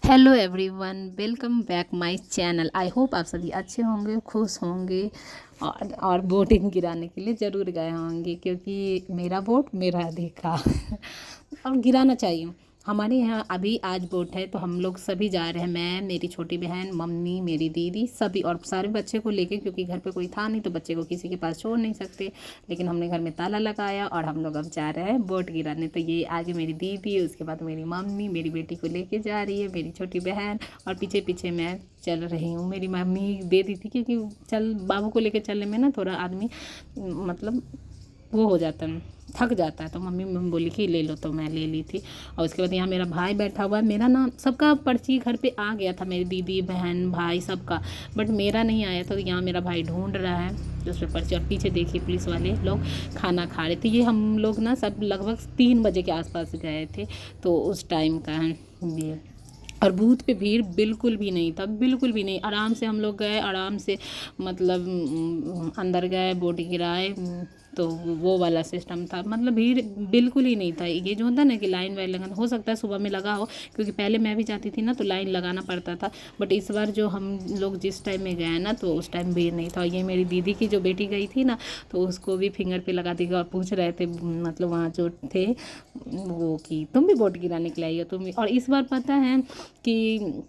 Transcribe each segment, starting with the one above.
Hello everyone, welcome back my channel. I hope आप सभी अच्छे होंगे, खुश होंगे और वोटिंग गिराने के लिए ज़रूर गए होंगे, क्योंकि मेरा वोट मेरा अधिकार और गिराना चाहिए। हमारे यहाँ अभी आज वोट है तो हम लोग सभी जा रहे हैं, मैं, मेरी छोटी बहन, मम्मी, मेरी दीदी, सभी और सारे बच्चे को लेके, क्योंकि घर पे कोई था नहीं तो बच्चे को किसी के पास छोड़ नहीं सकते। लेकिन हमने घर में ताला लगाया और हम लोग अब जा रहे हैं वोट गिराने। तो ये आगे मेरी दीदी, उसके बाद मेरी मम्मी मेरी बेटी को लेके जा रही है, मेरी छोटी बहन, और पीछे पीछे मैं चल रही हूँ। मेरी मम्मी दे दी थी, क्योंकि चल बाबू को लेके चलने में ना थोड़ा आदमी मतलब वो हो जाता है, थक जाता है। तो मम्मी बोली कि ले लो, तो मैं ले ली थी। और उसके बाद यहाँ मेरा भाई बैठा हुआ है। मेरा ना सबका पर्ची घर पे आ गया था, मेरी दीदी, बहन, भाई सबका, बट मेरा नहीं आया। तो यहाँ मेरा भाई ढूंढ रहा है दूसरे पर्ची। और पीछे देखिए पुलिस वाले लोग खाना खा रहे थे। ये हम लोग ना सब लगभग 3 बजे के आसपास गए थे, तो उस टाइम का है ये। और बूथ पे भीड़ बिल्कुल भी नहीं था, बिल्कुल भी नहीं। आराम से हम लोग गए, आराम से मतलब अंदर गए, वोट गिराए। तो वो वाला सिस्टम था, मतलब भीड़ बिल्कुल ही नहीं था। ये जो होता है ना कि लाइन वाइन लगाना, हो सकता है सुबह में लगा हो, क्योंकि पहले मैं भी जाती थी ना तो लाइन लगाना पड़ता था। बट इस बार जो हम लोग जिस टाइम में गए ना तो उस टाइम भीड़ नहीं था। ये मेरी दीदी की जो बेटी गई थी ना, तो उसको भी फिंगर पे लगा दी और पूछ रहे थे मतलब वहाँ जो थे वो कि तुम भी वोट गिराने के लिए आई हो तुम भी। और इस बार पता है कि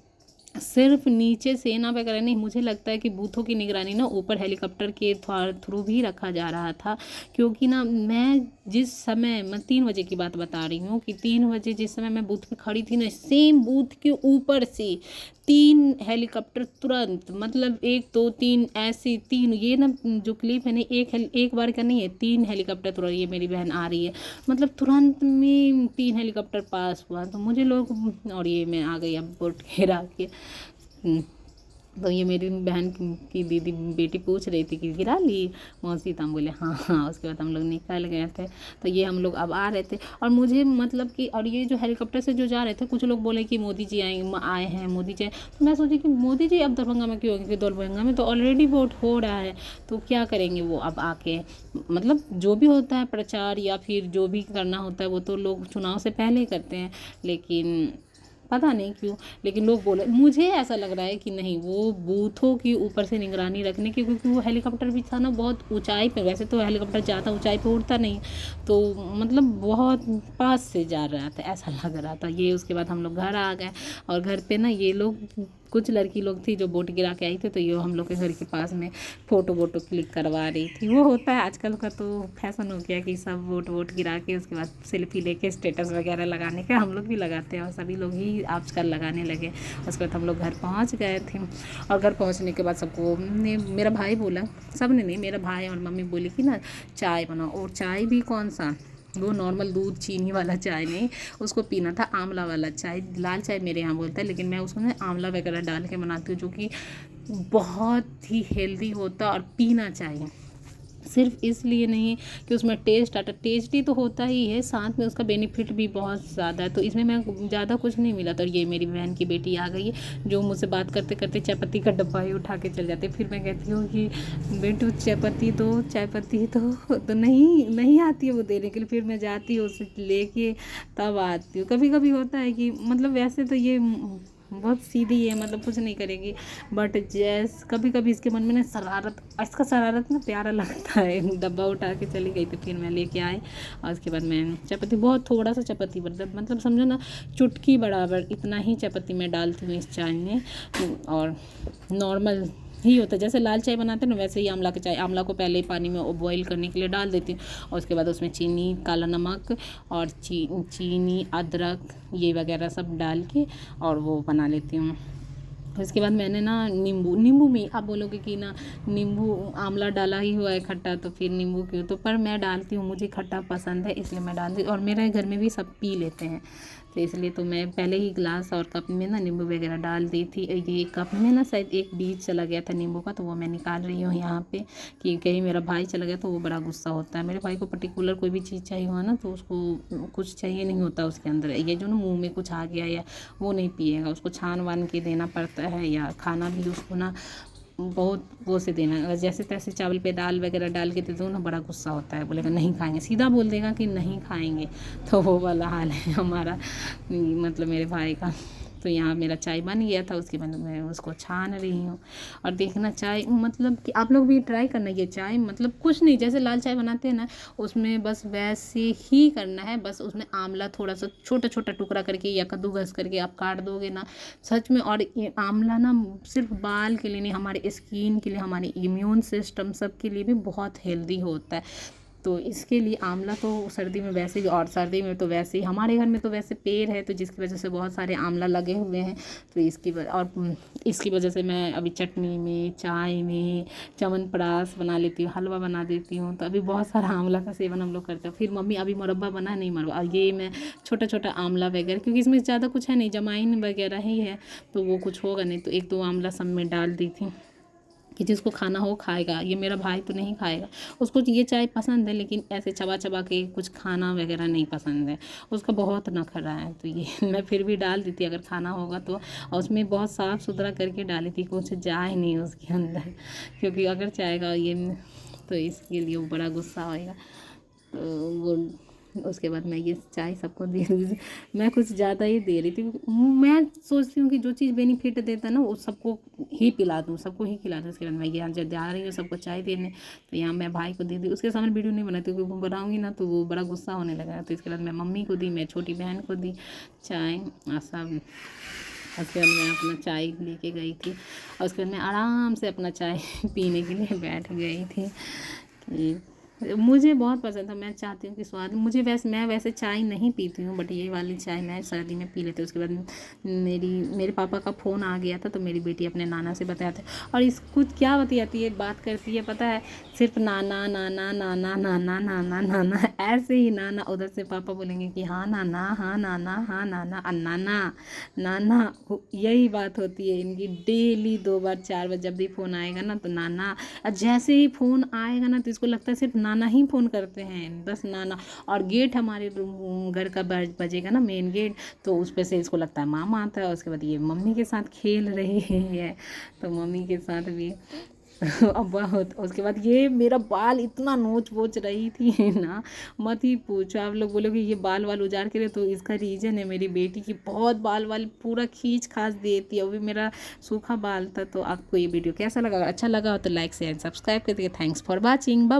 सिर्फ नीचे सेना वगैरह नहीं, मुझे लगता है कि बूथों की निगरानी ना ऊपर हेलीकॉप्टर के थ्रू भी रखा जा रहा था। क्योंकि ना मैं जिस समय, मैं 3 बजे की बात बता रही हूँ कि 3 बजे जिस समय मैं बूथ पे खड़ी थी ना, सेम बूथ के ऊपर से 3 हेलीकॉप्टर तुरंत, मतलब 1 2 3 ऐसे 3, ये ना जो क्लिप है ना, एक बार का नहीं है, 3 हेलीकॉप्टर तुरंत। ये मेरी बहन आ रही है, मतलब तुरंत में 3 हेलीकॉप्टर पास हुआ। तो मुझे लोग, और ये मैं आ गई अब वोट गिरा के। तो ये मेरी बहन की दीदी बेटी पूछ रही थी कि गिरा ली मौसी, तो हम बोले हाँ हाँ। उसके बाद हम लोग निकल गए थे। तो ये हम लोग अब आ रहे थे, और मुझे मतलब कि, और ये जो हेलीकॉप्टर से जो जा रहे थे, कुछ लोग बोले कि मोदी जी आए हैं, मोदी जी आए। तो मैं सोची कि मोदी जी अब दरभंगा में क्यों, क्योंकि दरभंगा में तो ऑलरेडी वोट हो रहा है, तो क्या करेंगे वो अब आके। मतलब जो भी होता है प्रचार या फिर जो भी करना होता है वो तो लोग चुनाव से पहले ही करते हैं। लेकिन पता नहीं क्यों, लेकिन लोग बोले, मुझे ऐसा लग रहा है कि नहीं, वो बूथों की ऊपर से निगरानी रखने की, क्योंकि वो हेलीकॉप्टर भी था ना बहुत ऊंचाई पे। वैसे तो हेलीकॉप्टर ज़्यादा ऊंचाई पे उड़ता नहीं, तो मतलब बहुत पास से जा रहा था, ऐसा लग रहा था ये। उसके बाद हम लोग घर आ गए, और घर पे ना ये लोग, कुछ लड़की लोग थी जो वोट गिरा के आई थी, तो ये हम लोग के घर के पास में फ़ोटो वोटो क्लिक करवा रही थी। वो होता है आजकल का, तो फैशन हो गया कि सब वोट गिरा के उसके बाद सेल्फी लेके स्टेटस वगैरह लगाने का। हम लोग भी लगाते हैं और सभी लोग ही आजकल लगाने लगे। उसके बाद हम लोग घर पहुंच गए थे, और घर पहुंचने के बाद सबको ने, मेरा भाई बोला, सब ने नहीं, मेरा भाई और मम्मी बोली कि ना चाय बनाओ। और चाय भी कौन सा, वो नॉर्मल दूध चीनी वाला चाय नहीं, उसको पीना था आंवला वाला चाय। लाल चाय मेरे यहाँ बोलता है, लेकिन मैं उसको ना आंवला वगैरह डाल के बनाती हूँ, जो कि बहुत ही हेल्दी होता है और पीना चाहिए। सिर्फ इसलिए नहीं कि उसमें टेस्ट आता, टेस्टी तो होता ही है, साथ में उसका बेनिफिट भी बहुत ज़्यादा है। तो इसमें मैं ज़्यादा कुछ नहीं मिला। तो ये मेरी बहन की बेटी आ गई है, जो मुझसे बात करते करते चाय पत्ती का डब्बा ही उठा के चल जाते। फिर मैं कहती हूँ कि बेटू चाय पत्ती दो, चाय पत्ती तो नहीं आती है वो देने के लिए। फिर मैं जाती हूँ उसे लेके, तब आती हूँ। कभी कभी होता है कि मतलब वैसे तो ये बहुत सीधी है, मतलब कुछ नहीं करेगी, बट जैस कभी कभी इसके मन में ना शरारत, इसका शरारत ना प्यारा लगता है। डब्बा उठा के चली गई, तो फिर मैं लेके आई, और उसके बाद मैं चायपत्ती, बहुत थोड़ा सा चायपत्ती, मतलब समझो ना चुटकी बराबर इतना ही चायपत्ती मैं डालती हूँ इस चाय में। और नॉर्मल ही होता है, जैसे लाल चाय बनाते हैं ना, वैसे ही आंवला की चाय, आंवला को पहले पानी में बॉईल करने के लिए डाल देती हूँ, और उसके बाद उसमें चीनी, काला नमक और चीनी, अदरक ये वगैरह सब डाल के और वो बना लेती हूँ। उसके बाद मैंने ना नींबू में, आप बोलोगे कि ना नींबू, आंवला डाला ही हुआ है खट्टा, तो फिर नींबू क्यों, तो पर मैं डालती हूँ, मुझे खट्टा पसंद है इसलिए मैं डालती हूँ। और मेरे घर में भी सब पी लेते हैं, तो इसलिए तो मैं पहले ही ग्लास और कप में ना नींबू वगैरह डाल दी थी। ये कप में ना शायद एक बीज चला गया था नींबू का, तो वो मैं निकाल रही हूँ यहाँ पे, कि कहीं मेरा भाई चला गया तो वो बड़ा गुस्सा होता है। मेरे भाई को पर्टिकुलर कोई भी चीज़ चाहिए हुआ ना, तो उसको कुछ चाहिए नहीं होता उसके अंदर, ये जो ना मुँह में कुछ आ गया या वो नहीं पिएगा, उसको छान वान के देना पड़ता है, या खाना भी उसको ना बहुत वो से देना। अगर जैसे तैसे चावल पे दाल वगैरह डाल के दे दो ना, बड़ा गुस्सा होता है, बोलेगा नहीं खाएंगे, सीधा बोल देगा कि नहीं खाएंगे। तो वो वाला हाल है हमारा, मतलब मेरे भाई का। तो यहाँ मेरा चाय बन गया था, उसके बाद मैं उसको छान रही हूँ। और देखना चाय मतलब कि आप लोग भी ट्राई करना, ये चाय मतलब कुछ नहीं, जैसे लाल चाय बनाते हैं ना उसमें बस वैसे ही करना है। बस उसमें आंवला थोड़ा सा छोटा छोटा टुकड़ा करके या कद्दूकस करके आप काट दोगे ना सच में। और ये आंवला ना सिर्फ बाल के लिए नहीं, हमारे स्किन के लिए, हमारे इम्यून सिस्टम सब के लिए भी बहुत हेल्दी होता है। तो इसके लिए आंवला तो सर्दी में वैसे भी, और सर्दी में तो वैसे ही हमारे घर में तो वैसे पेड़ है तो जिसकी वजह से बहुत सारे आंवला लगे हुए हैं। तो इसकी वजह से मैं अभी चटनी में, चाय में च्यवनप्राश बना लेती हूँ, हलवा बना देती हूँ। तो अभी बहुत सारा आंवला का सेवन हम लोग करते हैं। फिर मम्मी अभी मुरब्बा बना नहीं, मुरब्बा ये मैं छोटा छोटा आंवला वगैरह, क्योंकि इसमें ज़्यादा कुछ है नहीं, जमाइन वगैरह ही है तो वो कुछ होगा नहीं, तो 1-2 आंवला सब में डाल दी थी कि जिसको खाना हो खाएगा। ये मेरा भाई तो नहीं खाएगा, उसको ये चाय पसंद है लेकिन ऐसे चबा चबा के कुछ खाना वगैरह नहीं पसंद है, उसका बहुत नखरा है। तो ये मैं फिर भी डाल देती अगर खाना होगा तो। और उसमें बहुत साफ़ सुथरा करके डाली थी, कुछ जाए नहीं उसके अंदर, क्योंकि अगर जाएगा ये तो इसके लिए वो बड़ा गुस्सा होएगा। तो वो उसके बाद मैं ये चाय सबको दे रही, मैं कुछ ज़्यादा ही दे रही थी। मैं सोचती हूँ कि जो चीज़ बेनिफिट देता है ना वो सबको ही पिला दूँ, सबको ही खिला दूँ। उसके बाद मैं यहाँ जब जा रही हूँ सबको चाय देने, तो यहाँ मैं भाई को दे दी। उसके सामने वीडियो नहीं बनाती क्योंकि वो बनाऊँगी ना तो वो बड़ा गुस्सा होने लगा। तो इसके बाद मैं मम्मी को दी, मैं छोटी बहन को दी चाय और सब। उसके बाद मैं अपना चाय लेके गई थी और उसके बाद मैं आराम से अपना चाय पीने के लिए बैठ गई थी। कि मुझे बहुत पसंद था, मैं चाहती हूँ कि स्वाद मुझे मैं वैसे चाय नहीं पीती हूँ बट ये वाली चाय मैं सर्दी में पी लेती हूँ। उसके बाद मेरे पापा का फ़ोन आ गया था तो मेरी बेटी अपने नाना से बताते और इसको क्या बतियाती है, बात करती है पता है, सिर्फ नाना नाना नाना नाना नाना नाना ऐसे ही नाना। उधर से पापा बोलेंगे कि हाँ नाना, हाँ नाना, हाँ नाना, नाना नाना, यही बात होती है इनकी डेली 2 बार 4 बार। जब भी फ़ोन आएगा ना तो नाना, जैसे ही फ़ोन आएगा ना तो इसको लगता है सिर्फ नाना ही फ़ोन करते हैं, बस नाना। और गेट हमारे घर का बजेगा ना मेन गेट, तो उस पे से इसको लगता है मामा आता है। उसके बाद ये मम्मी के साथ खेल रही है तो मम्मी के साथ भी अब बहुत। उसके बाद ये मेरा बाल इतना नोच वोच रही थी ना मत ही पूछो। आप लोग बोलोगे ये बाल वाल उजाड़ के तो इसका रीज़न है मेरी बेटी की बहुत बाल वाल पूरा खींच खाच देती है। वो भी मेरा सूखा बाल था। तो आपको ये वीडियो कैसा लगा? अच्छा लगा हो तो लाइक शेयर सब्सक्राइब कर दीजिए। Thanks for watching. बाय।